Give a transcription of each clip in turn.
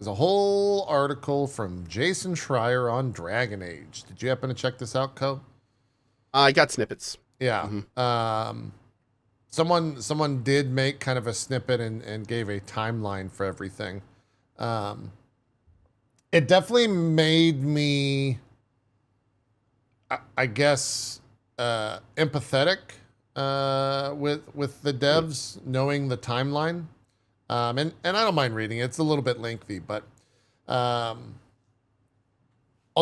There's a whole article from Jason Schreier on Dragon Age. Did you happen to check this out, Co? I got snippets. Yeah. Someone did make kind of a snippet and gave a timeline for everything. It definitely made me, I guess, empathetic with the devs, knowing the timeline. And I don't mind reading it. It's a little bit lengthy, but I'll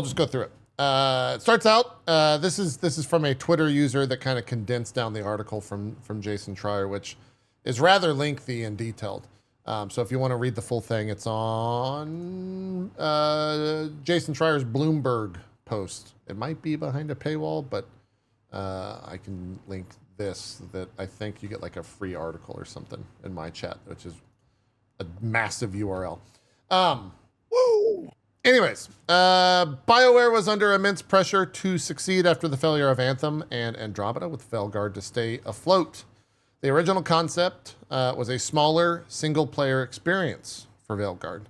just go through it. It starts out, this is from a Twitter user that kind of condensed down the article from Jason Schreier, which is rather lengthy and detailed. So if you want to read the full thing, it's on Jason Schreier's Bloomberg post. It might be behind a paywall, but I can link this, that I think you get like a free article or something in my chat, which is a massive URL. Woo! Anyways, BioWare was under immense pressure to succeed after the failure of Anthem and Andromeda, with Veilguard to stay afloat. The original concept was a smaller single-player experience for Veilguard.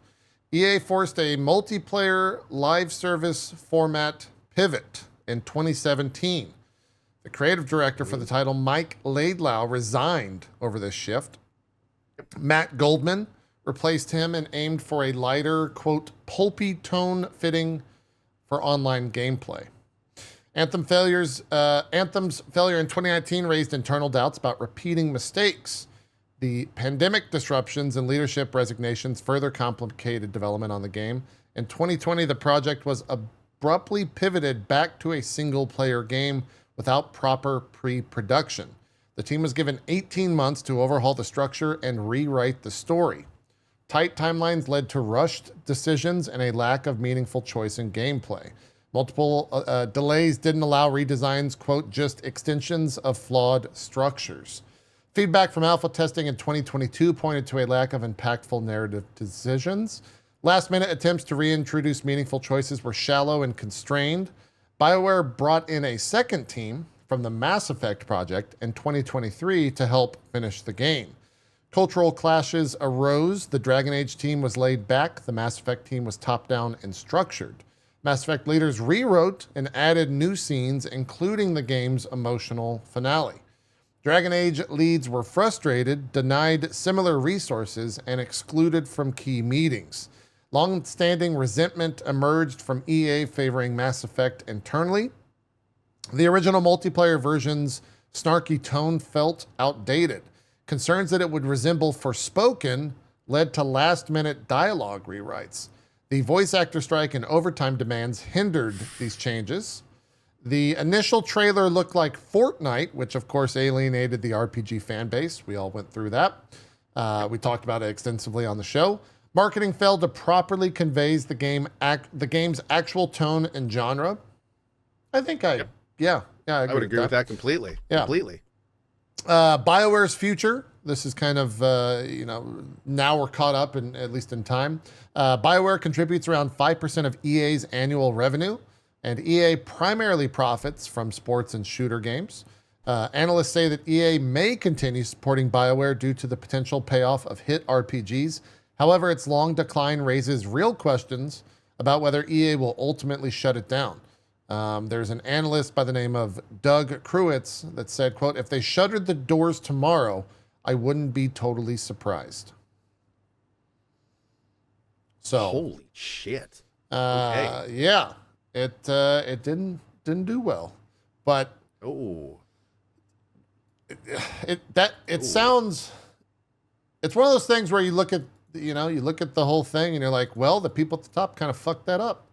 EA forced a multiplayer live service format pivot in 2017. The creative director for the title, Mike Laidlaw, resigned over this shift. Matt Goldman replaced him and aimed for a lighter, quote, pulpy tone fitting for online gameplay. Anthem's failure in 2019 raised internal doubts about repeating mistakes. The pandemic disruptions and leadership resignations further complicated development on the game. In 2020, the project was abruptly pivoted back to a single-player game without proper pre-production. The team was given 18 months to overhaul the structure and rewrite the story. Tight timelines led to rushed decisions and a lack of meaningful choice in gameplay. Multiple delays didn't allow redesigns, quote, just extensions of flawed structures. Feedback from alpha testing in 2022 pointed to a lack of impactful narrative decisions. Last-minute attempts to reintroduce meaningful choices were shallow and constrained. BioWare brought in a second team from the Mass Effect project in 2023 to help finish the game. Cultural clashes arose. The Dragon Age team was laid back. The Mass Effect team was top-down and structured. Mass Effect leaders rewrote and added new scenes, including the game's emotional finale. Dragon Age leads were frustrated, denied similar resources, and excluded from key meetings. Long-standing resentment emerged from EA favoring Mass Effect internally. The original multiplayer version's snarky tone felt outdated. Concerns that it would resemble Forspoken led to last-minute dialogue rewrites. The voice actor strike and overtime demands hindered these changes. The initial trailer looked like Fortnite, which of course alienated the RPG fan base. We all went through that. We talked about it extensively on the show. Marketing failed to properly convey the game's actual tone and genre. I think I would agree with that completely. Yeah. Completely. BioWare's future. This is kind of, now we're caught up, at least in time. BioWare contributes around 5% of EA's annual revenue, and EA primarily profits from sports and shooter games. Analysts say that EA may continue supporting BioWare due to the potential payoff of hit RPGs. However, its long decline raises real questions about whether EA will ultimately shut it down. There's an analyst by the name of Doug Kruitz that said, quote, if they shuttered the doors tomorrow, I wouldn't be totally surprised. So holy shit. Okay. Yeah, it didn't do well, but it sounds, it's one of those things where you look at the whole thing and you're like, well, the people at the top kind of fucked that up.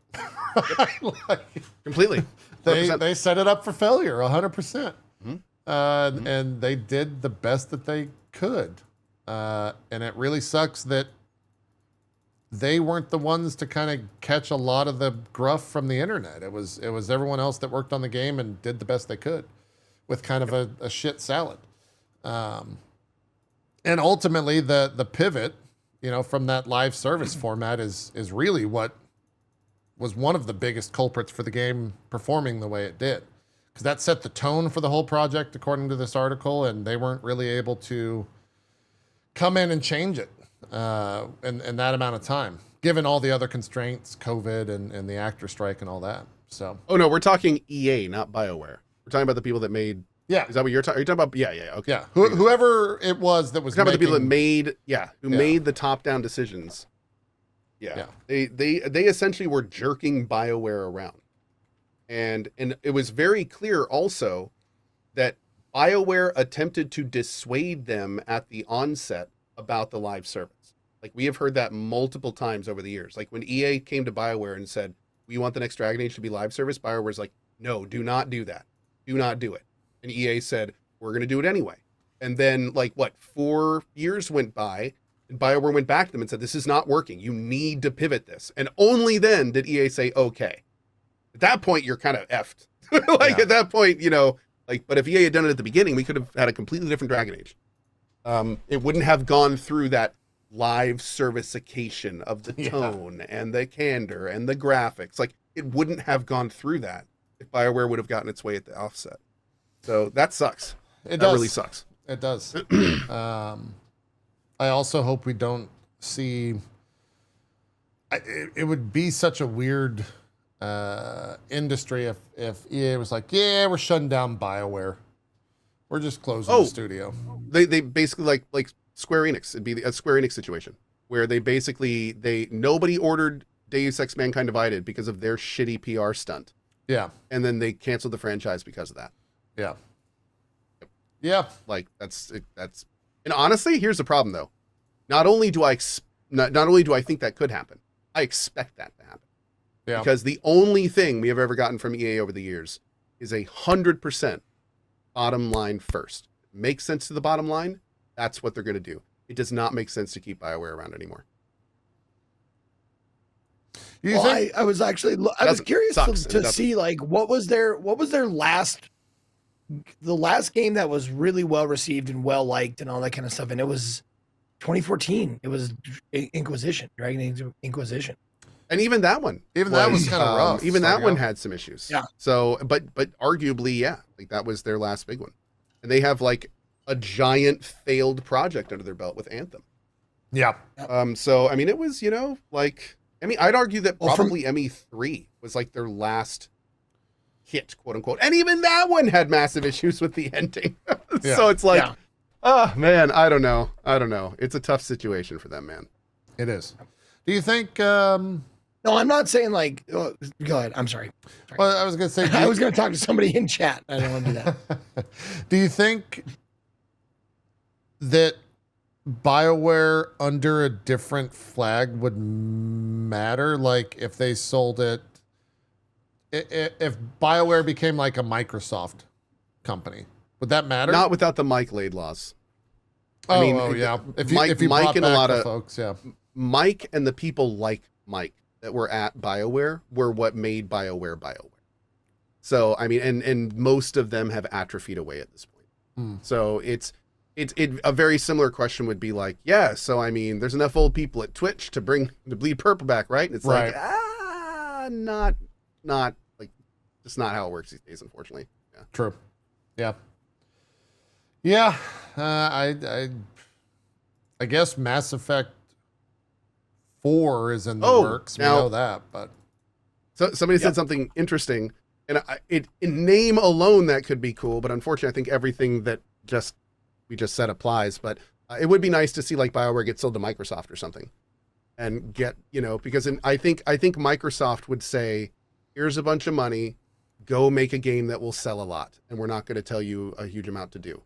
Completely. They set it up for failure 100%. And they did the best that they could. And it really sucks that they weren't the ones to kind of catch a lot of the gruff from the internet. It was everyone else that worked on the game and did the best they could with kind of a shit salad. And ultimately the pivot, from that live service format is really what was one of the biggest culprits for the game performing the way it did. Because that set the tone for the whole project, according to this article, and they weren't really able to come in and change it in that amount of time. given all the other constraints, COVID and the actor strike and all that. So. Oh no, we're talking EA, not BioWare. We're talking about the people that made. Yeah. Is that what you're talking? Are you talking about? Yeah. Okay. Yeah. Whoever it was that was. Talking about the people that made. Yeah. Who made the top-down decisions. Yeah. They essentially were jerking BioWare around, and it was very clear also that BioWare attempted to dissuade them at the onset about the live service. Like, we have heard that multiple times over the years. Like, when EA came to BioWare and said, we want the next Dragon Age to be live service, BioWare's like, no, do not do that. Do not do it. And EA said, we're going to do it anyway. And then, 4 years went by, and BioWare went back to them and said, this is not working. You need to pivot this. And only then did EA say, okay. At that point, you're kind of effed. At that point, but if EA had done it at the beginning, we could have had a completely different Dragon Age. It wouldn't have gone through that live servicification of the tone and the candor and the graphics. Like, it wouldn't have gone through that if BioWare would have gotten its way at the offset. So that sucks. That really sucks. It does. I also hope we don't see. It would be such a weird industry if EA was like, yeah, we're shutting down BioWare. We're just closing the studio. They basically like Square Enix. It'd be a Square Enix situation where nobody ordered Deus Ex Mankind Divided because of their shitty PR stunt. Yeah. And then they canceled the franchise because of that. Yeah. Yeah. Like that's and honestly, here's the problem though. Not only do I think that could happen, I expect that to happen. Yeah. Because the only thing we have ever gotten from EA over the years is 100% bottom line first. Makes sense to the bottom line. That's what they're going to do. It does not make sense to keep BioWare around anymore. I was curious to see what was their last game that was really well received and well liked and all that kind of stuff, and it was 2014. It was Dragon Age Inquisition. And even that one, that was kind of rough. Even that one had some issues. Yeah. So, but arguably, that was their last big one, and they have a giant failed project under their belt with Anthem. Yeah. So I mean, it was I'd argue that probably ME3 was their last hit, quote unquote, and even that one had massive issues with the ending. So it's oh man, I don't know. It's a tough situation for them, man. It is. Do you think? No, I'm not saying go ahead. I'm sorry. Well, I was going to say. I was going to talk to somebody in chat. I don't want to do that. Do you think that BioWare under a different flag would matter? Like if they sold it, if BioWare became like a Microsoft company, would that matter? Not without the Mike Laidlaws. Yeah. If you Mike brought and back a lot the of folks, yeah. Mike and the people like Mike that were at BioWare were what made BioWare BioWare. So I mean, and most of them have atrophied away at this point. So it's a very similar question would be like, yeah, so I mean, there's enough old people at Twitch to bring the Bleed Purple back, right? And it's right. Not just not how it works these days, unfortunately. Yeah. True. Yeah. Yeah. I guess Mass Effect 4 is in the works. We know that, but so somebody said something interesting, and in name alone that could be cool, but unfortunately, I think everything that we just said applies. But it would be nice to see BioWare get sold to Microsoft or something, and get because I think Microsoft would say, here's a bunch of money, go make a game that will sell a lot, and we're not going to tell you a huge amount to do.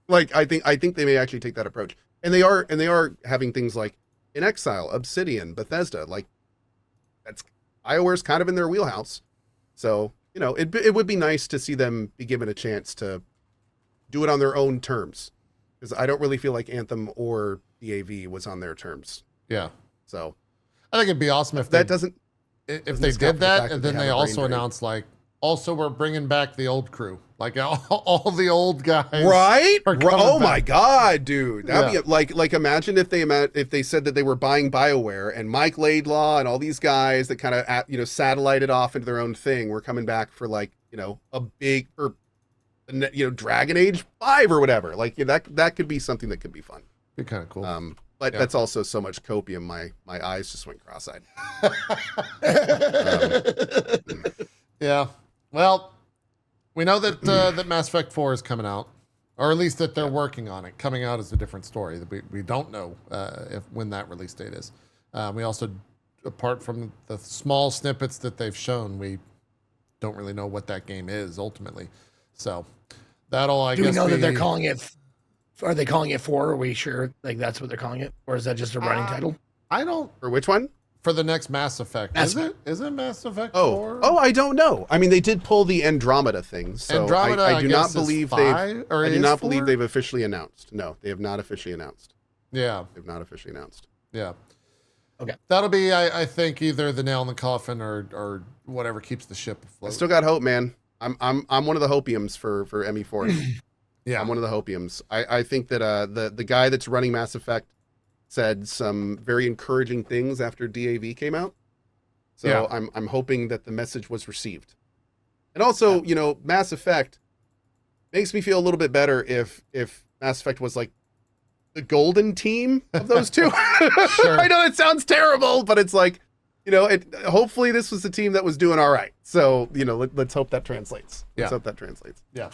I think they may actually take that approach, and they are having things like In Exile, Obsidian, Bethesda, that's BioWare's kind of in their wheelhouse. So it would be nice to see them be given a chance to do it on their own terms, because I don't really feel like Anthem or DAV was on their terms. Yeah. So I think it'd be awesome if they did that, and then they also announced also we're bringing back the old crew, all the old guys. Right? Oh back. My God, dude. That'd be imagine if they said that they were buying BioWare and Mike Laidlaw and all these guys that kind of satellited off into their own thing were coming back for a big Dragon Age 5 or whatever. That could be something that could be fun. Be kind of cool. But that's also so much copium. My eyes just went cross-eyed. Yeah. Well, we know that that Mass Effect 4 is coming out, or at least that they're working on it. Coming out is a different story. We don't know when that release date is. We also, apart from the small snippets that they've shown, we don't really know what that game is ultimately. So that'll, I guess, do we know that they're calling it? Are they calling it 4? Are we sure like that's what they're calling it, or is that just a running title? I don't. For which one? For the next Mass Effect. Is it Mass Effect 4? Oh, I don't know. I mean, they did pull the Andromeda thing, so Andromeda, I do not believe believe they've officially announced. No, they have not officially announced. Yeah, they've not officially announced. Yeah. Okay. That'll be, I think, either the nail in the coffin or whatever keeps the ship afloat. I still got hope, man. I'm one of the hopiums for ME4. Yeah, I'm one of the hopiums. I think that the guy that's running Mass Effect said some very encouraging things after DAV came out. So yeah. I'm hoping that the message was received. And also, you know, Mass Effect makes me feel a little bit better if Mass Effect was like the golden team of those two. Sure. I know it sounds terrible, but it's like, you know, hopefully this was the team that was doing all right. So, you know, let's hope that translates. Let's hope that translates. Yeah.